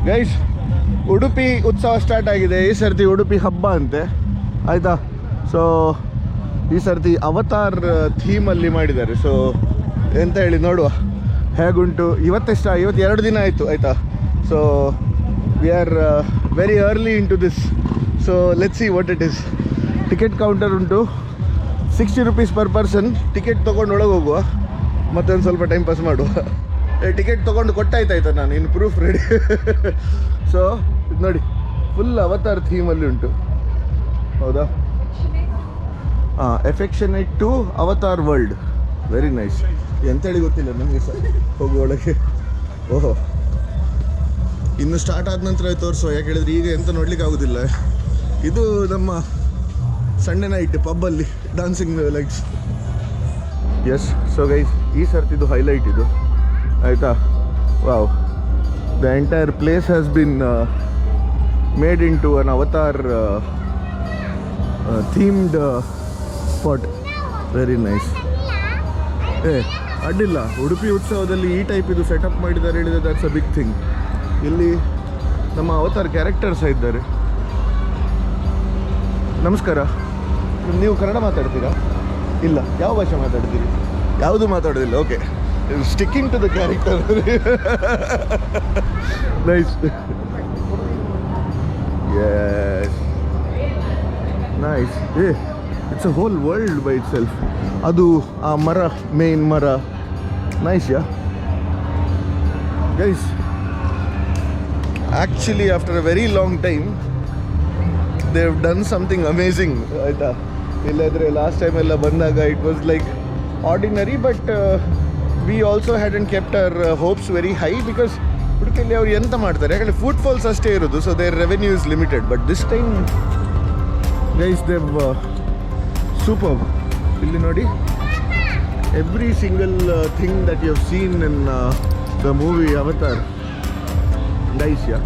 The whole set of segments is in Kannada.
ಗೈಸ್, ಉಡುಪಿ ಉತ್ಸವ ಸ್ಟಾರ್ಟ್ ಆಗಿದೆ. ಈ ಸರ್ತಿ ಉಡುಪಿ ಹಬ್ಬ ಅಂತೆ, ಆಯಿತಾ. ಸೊ ಈ ಸರ್ತಿ ಅವತಾರ್ ಥೀಮಲ್ಲಿ ಮಾಡಿದ್ದಾರೆ. ಸೊ ಎಂತ ಹೇಳಿ ನೋಡುವ ಹೇಗುಂಟು. ಇವತ್ತು 2 ದಿನ ಆಯಿತು, ಆಯಿತಾ. So we are very early into this. So let's see what it is. Ticket counter ಉಂಟು, 60 rupees ಪರ್ ಪರ್ಸನ್. ಟಿಕೆಟ್ ತೊಗೊಂಡು ಒಳಗೆ ಹೋಗುವ, ಮತ್ತೊಂದು ಸ್ವಲ್ಪ ಟೈಮ್ ಪಾಸ್ ಮಾಡುವ. ಟಿಕೆಟ್ ತೊಗೊಂಡು ಕೊಟ್ಟಾಯ್ತಾಯ್ತಾ ನಾನು, ಇನ್ನು ಪ್ರೂಫ್ ರೆಡಿ. ಸೊ ಇದು ನೋಡಿ, ಫುಲ್ ಅವತಾರ್ ಥೀಮಲ್ಲಿ ಉಂಟು, ಹೌದಾ. Affectionate to Avatar world. Very nice. ಎಂತೇಳಿ ಗೊತ್ತಿಲ್ಲ ನನಗೆ ಸಹ ಹೋಗುವ ಒಳಗೆ. ಓಹೋ, ಇನ್ನು ಸ್ಟಾರ್ಟ್ ಆದ ನಂತರ ತೋರಿಸುವ, ಯಾಕೆ ಹೇಳಿದ್ರೆ ಈಗ ಎಂತ ನೋಡ್ಲಿಕ್ಕೆ ಆಗೋದಿಲ್ಲ. ಇದು ನಮ್ಮ ಸಂಡೇ ನೈಟ್ ಪಬ್ಬಲ್ಲಿ dancing likes. Yes. So guys, ಈ ಸರ್ತಿದು ಹೈಲೈಟ್ ಇದು, ಆಯಿತಾ. Wow, the entire place has been made into an Avatar themed spot. Very nice. ಅಡ್ಡಿಲ್ಲ, ಉಡುಪಿ ಉತ್ಸವದಲ್ಲಿ ಈ ಟೈಪ್ ಇದು ಸೆಟಪ್ ಮಾಡಿದ್ದಾರೆ ಹೇಳಿದರೆ ದಟ್ಸ್ ಅ ಬಿಗ್ ಥಿಂಗ್. ಇಲ್ಲಿ ನಮ್ಮ ಅವತಾರ್ ಕ್ಯಾರೆಕ್ಟರ್ಸ್ ಇದ್ದಾರೆ. ನಮಸ್ಕಾರ. ನೀವು ಕನ್ನಡ ಮಾತಾಡ್ತೀರಾ? ಇಲ್ಲ. ಯಾವ ಭಾಷೆ ಮಾತಾಡ್ತೀರಿ? ಯಾವುದು ಮಾತಾಡೋದಿಲ್ಲ. Okay, sticking to the character. Nice. Yes, nice. It's a whole world by itself. ಅದು ಆ ಮರ, ಮೇನ್ ಮರ. Nice. Yeah guys, actually after a very long time they have done something amazing, ಆಯಿತಾ. ಇಲ್ಲಾದರೆ ಲಾಸ್ಟ್ ಟೈಮ್ ಎಲ್ಲ ಬಂದಾಗ it was like ordinary, but we also hadn't kept our hopes very high, because ಉಡುಪಿಯಲ್ಲಿ ಅವ್ರು ಎಂತ ಮಾಡ್ತಾರೆ, ಯಾಕಂದರೆ ಫುಡ್ ಫಾಲ್ಸ್ ಅಷ್ಟೇ ಇರೋದು. So their revenue is limited. But this time guys they've super. ಇಲ್ಲಿ ನೋಡಿ, every single thing that you have seen in the movie Avatar. Guys, ya.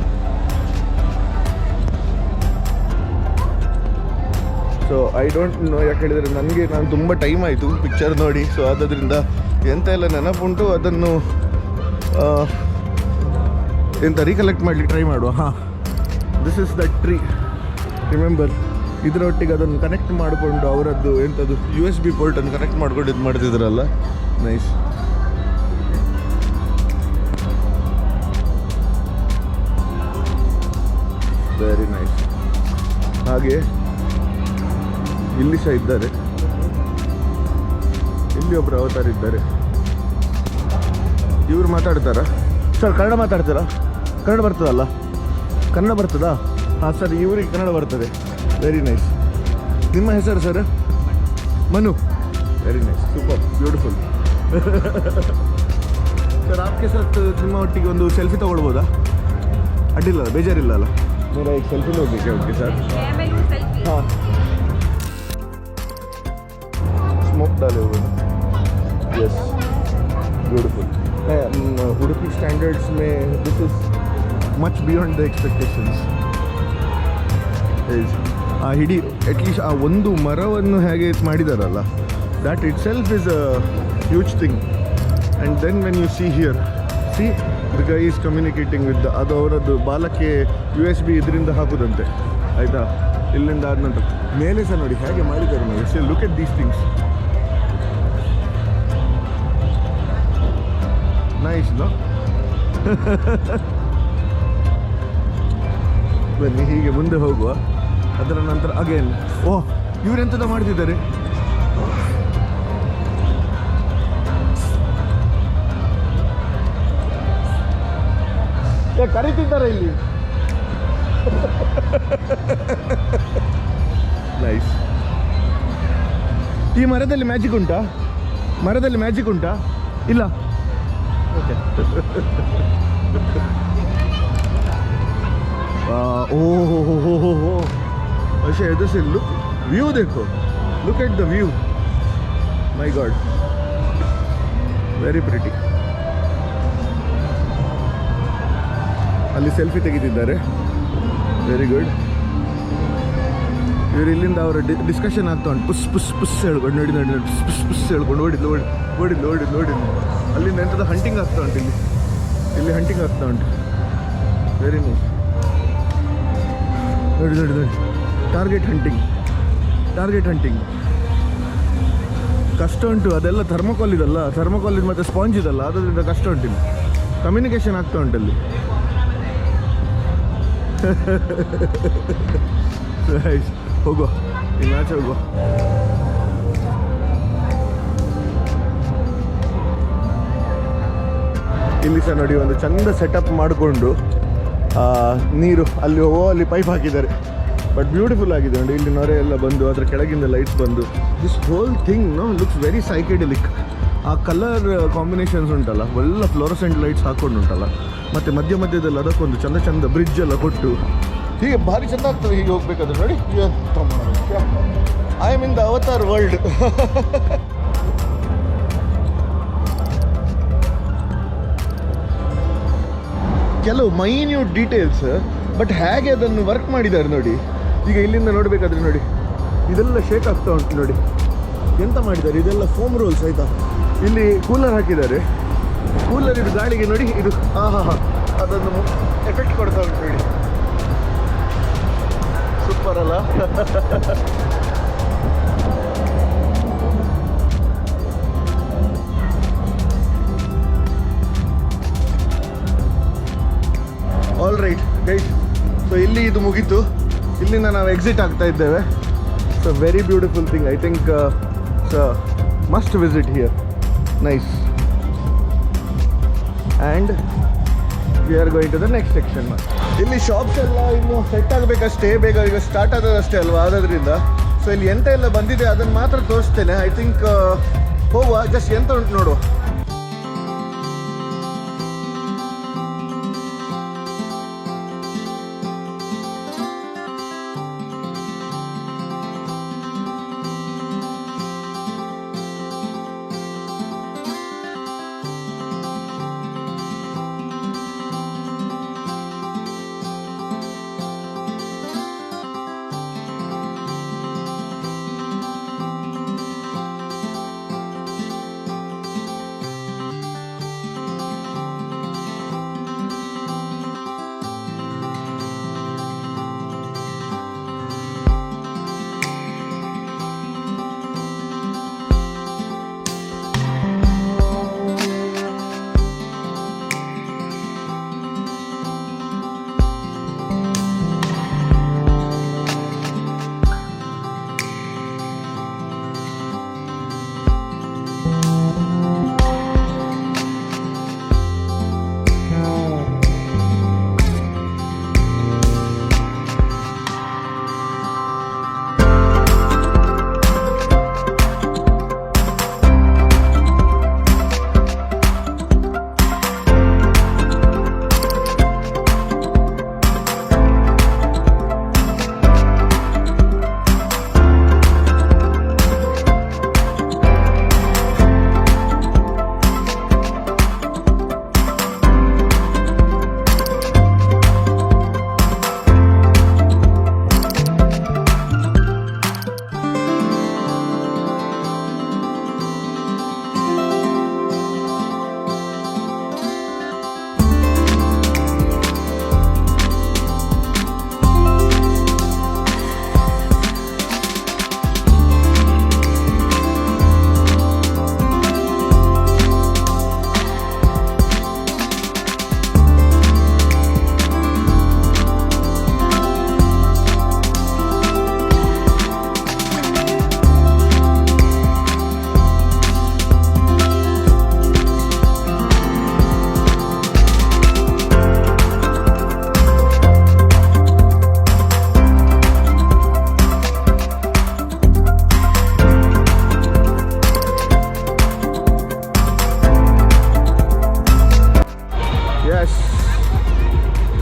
So I don't know, ಯಾಕೆ ಹೇಳಿದರೆ ನಾನು ತುಂಬ ಟೈಮ್ ಆಯಿತು ಪಿಕ್ಚರ್ ನೋಡಿ. ಸೊ ಆದ್ದರಿಂದ ಎಂತ ಎಲ್ಲ ನೆನಪುಂಟು ಅದನ್ನು ಎಂತ ರೀಕಲೆಕ್ಟ್ ಮಾಡಲಿಕ್ಕೆ ಟ್ರೈ ಮಾಡುವ. ಹಾಂ, this is that tree, remember. ಇದರೊಟ್ಟಿಗೆ ಅದನ್ನು ಕನೆಕ್ಟ್ ಮಾಡಿಕೊಂಡು ಅವರದ್ದು ಎಂಥದ್ದು USB ಪೋರ್ಟನ್ನು ಕನೆಕ್ಟ್ ಮಾಡ್ಕೊಂಡು ಇದು ಮಾಡ್ತಿದ್ರಲ್ಲ. ನೈಸ್. Very nice. ಹಾಗೆ ಇಲ್ಲಿ ಸಹ ಇದ್ದಾರೆ. ಇಲ್ಲಿ ಒಬ್ಬರು ಅವತಾರ ಇದ್ದಾರೆ. ಇವರು ಮಾತಾಡ್ತಾರಾ ಸರ್? ಕನ್ನಡ ಮಾತಾಡ್ತಾರಾ? ಕನ್ನಡ ಬರ್ತದಲ್ಲ? ಕನ್ನಡ ಬರ್ತದಾ? ಹಾಂ ಸರ್, ಇವರಿಗೆ ಕನ್ನಡ ಬರ್ತದೆ. Very nice. ನಿಮ್ಮ ಹೆಸರು sir? Manu. Very nice, super, beautiful. Sir, ಆಪ್ಕೆ ಸರ್ ನಿಮ್ಮ ಒಟ್ಟಿಗೆ ಒಂದು ಸೆಲ್ಫಿ ತೊಗೊಳ್ಬೋದಾ? ಅಡ್ಡಿಲ್ಲ, ಬೇಜಾರಿಲ್ಲ ಅಲ್ಲ? मेरा एक सेल्फी लोगे क्या उनके साथ? हाँ, स्मोक डाले हुए हैं. Yes, beautiful. उडुपी स्टैंडर्ड्स में this is much beyond the expectations. ಆ ಹಿಡಿ ಅಟ್ಲೀಸ್ಟ್ ಆ ಒಂದು ಮರವನ್ನು ಹೇಗೆ ಮಾಡಿದಾರಲ್ಲ, that itself is a huge thing. And then when you see here, see the guy is communicating with ಅದು ಅವರದ್ದು ಬಾಲಕ್ಕೆ USB ಇದರಿಂದ ಹಾಕೋದಂತೆ, ಆಯಿತಾ. ಇಲ್ಲಿಂದ ಆದ ನಂತರ ಮೇಲೆ ಸಹ ನೋಡಿ ಹೇಗೆ ಮಾಡಿದ್ದಾರೆ. ನಾವು as look at these things. Nice no? ಬನ್ನಿ ಹೀಗೆ ಮುಂದೆ ಹೋಗುವ. ಅದರ ನಂತರ ಅಗೇನ್, ಓಹ್ ಇವರೆಂಥದ ಮಾಡ್ತಿದ್ದಾರೆ. ಕರೀತಿದ್ದಾರೆ ಇಲ್ಲಿ. ನೈಸ್. ಈ ಮರದಲ್ಲಿ ಮ್ಯಾಜಿಕ್ ಉಂಟಾ? ಮರದಲ್ಲಿ ಮ್ಯಾಜಿಕ್ ಉಂಟಾ? ಇಲ್ಲ. ಓಕೆ. ಓಹೋ अच्छा इधर से लुक व्यू देखो, look at the view, my God, very pretty. ಅಲ್ಲಿ ಸೆಲ್ಫಿ ತೆಗೆದಿದ್ದಾರೆ. Very good. ಇವರು ಇಲ್ಲಿಂದ ಅವರ ಡಿಸ್ಕಷನ್ ಆಗ್ತಾ ಉಂಟು. ಪುಸ್ ಪುಸ್ ಪುಸ್ ಹೇಳ್ಕೊಂಡು ನೋಡಿ ನೋಡಿ ನೋಡಿ ಪುಸ್ ಪುಸ್ ಹೇಳ್ಕೊಂಡು ಓಡಿದ್ಲು ಓಡಿದ್ಲು ಓಡಿದ್ಲು ಓಡಿದ್ಲು. ಅಲ್ಲಿಂದ ಎಂಥದ್ದು ಹಂಟಿಂಗ್ ಆಗ್ತಾ ಉಂಟು. ಇಲ್ಲಿ ಹಂಟಿಂಗ್ ಆಗ್ತಾ ಉಂಟು. Very nice. ನೋಡಿ ನೋಡಿ ನೋಡಿ, ಟಾರ್ಗೆಟ್ ಹಂಟಿಂಗ್ ಕಷ್ಟ ಉಂಟು. ಅದೆಲ್ಲ ಥರ್ಮೋಕಾಲ್ ಇದಲ್ಲ, ಥರ್ಮೋಕಾಲ್ ಇದು ಮತ್ತು ಸ್ಪಾಂಜ್ ಇದಲ್ಲ, ಅದರಿಂದ ಕಷ್ಟ ಉಂಟು. ಕಮ್ಯುನಿಕೇಷನ್ ಆಗ್ತಾ ಉಂಟಲ್ಲಿ. ಹೋಗುವ, ಇನ್ನು ಆಚೆ ಹೋಗುವ. ಇಲ್ಲಿ ಸಹ ನೋಡಿ ಒಂದು ಚಂದ ಸೆಟಪ್ ಮಾಡಿಕೊಂಡು ನೀರು ಅಲ್ಲಿ ಪೈಪ್ ಹಾಕಿದ್ದಾರೆ. ಬಟ್ ಬ್ಯೂಟಿಫುಲ್ ಆಗಿದೆ ನೋಡಿ. ಇಲ್ಲಿ ನೊರೆ ಎಲ್ಲ ಬಂದು ಅದರ ಕೆಳಗಿಂದ ಲೈಟ್ಸ್ ಬಂದು this whole thing looks very psychedelic. ಆ ಕಲರ್ ಕಾಂಬಿನೇಷನ್ಸ್ ಉಂಟಲ್ಲ, ಎಲ್ಲ ಫ್ಲೋರಸೆಂಟ್ ಲೈಟ್ಸ್ ಹಾಕೊಂಡು ಉಂಟಲ್ಲ, ಮತ್ತು ಮಧ್ಯದಲ್ಲಿ ಅದಕ್ಕೊಂದು ಚಂದ ಬ್ರಿಡ್ಜ್ ಎಲ್ಲ ಕೊಟ್ಟು ಹೀಗೆ ಭಾರಿ ಚೆಂದ ಆಗ್ತದೆ. ಹೀಗೆ ಹೋಗ್ಬೇಕಾದ್ರೆ ನೋಡಿ, I am in the avatar world. ಕೆಲವು ಮೈನ್ಯೂಟ್ ಡೀಟೇಲ್ಸ್, ಬಟ್ ಹೇಗೆ ಅದನ್ನು ವರ್ಕ್ ಮಾಡಿದ್ದಾರೆ ನೋಡಿ. ಈಗ ಇಲ್ಲಿಂದ ನೋಡಬೇಕಾದ್ರೆ ನೋಡಿ, ಇದೆಲ್ಲ ಶೇಕ್ ಆಗ್ತಾ ಉಂಟು ನೋಡಿ. ಎಂತ ಮಾಡಿದ್ದಾರೆ, ಇದೆಲ್ಲ ಫೋಮ್ ರೋಲ್ಸ್ ಆಯಿತಾ. ಇಲ್ಲಿ ಕೂಲರ್ ಹಾಕಿದ್ದಾರೆ. ಕೂಲರ್ ಇದು ಗಾಳಿಗೆ ನೋಡಿ, ಇದು ಅದನ್ನು ಎಫೆಕ್ಟ್ ಕೊಡ್ತಾ ಉಂಟು ನೋಡಿ. ಸೂಪರ್ ಅಲ್ಲ? ಆಲ್ ರೈಟ್ ಗೈಸ್, ಸೊ ಇಲ್ಲಿ ಇದು ಮುಗೀತು. ಇಲ್ಲಿಂದ ನಾವು ಎಕ್ಸಿಟ್ ಆಗ್ತಾ ಇದ್ದೇವೆ. So very beautiful thing. I think so must visit here. Nice. And we are going to the next section. ಇಲ್ಲಿ ಶಾಪ್ಸ್ ಎಲ್ಲ ಇನ್ನು ಸೆಟ್ ಆಗಬೇಕಷ್ಟೇ, ಬೇಗ ಈಗ ಸ್ಟಾರ್ಟ್ ಆಗೋದಷ್ಟೇ ಅಲ್ವಾ, ಆಗೋದ್ರಿಂದ ಸೊ ಇಲ್ಲಿ ಎಂತ ಎಲ್ಲ ಬಂದಿದೆ ಅದನ್ನು ಮಾತ್ರ ತೋರಿಸ್ತೇನೆ. ಐ ಥಿಂಕ್ ಹೋಗುವ, ಜಸ್ಟ್ ಎಂತ ಉಂಟು ನೋಡುವ.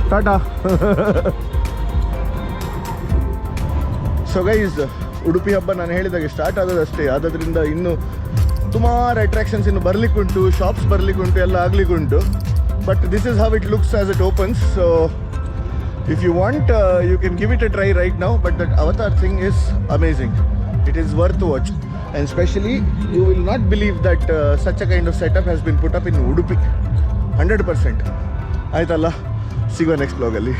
ಟಾಟಾ. ಸೊ ಗೈಸ್, ಉಡುಪಿ ಹಬ್ಬ ನಾನು ಹೇಳಿದಾಗೆ ಸ್ಟಾರ್ಟ್ ಆಗೋದಷ್ಟೇ. ಆದ್ದರಿಂದ ಇನ್ನು ಸುಮಾರು ಅಟ್ರಾಕ್ಷನ್ಸ್ ಇನ್ನು ಬರಲಿಕ್ಕುಂಟು, ಶಾಪ್ಸ್ ಬರಲಿಕ್ಕುಂಟು, ಎಲ್ಲ ಆಗಲಿಕ್ಕುಂಟು. But this is how it looks as it opens. So if you want you can give it a try right now. But that Avatar thing is amazing. It is worth to watch, and especially you will not believe that such a kind of setup has been put up in Udupi. 100% ಆಯ್ತಲ್ಲ. ಸಿಗೋ ನೆಕ್ಸ್ಟ್ ಬ್ಲಾಗಲ್ಲಿ.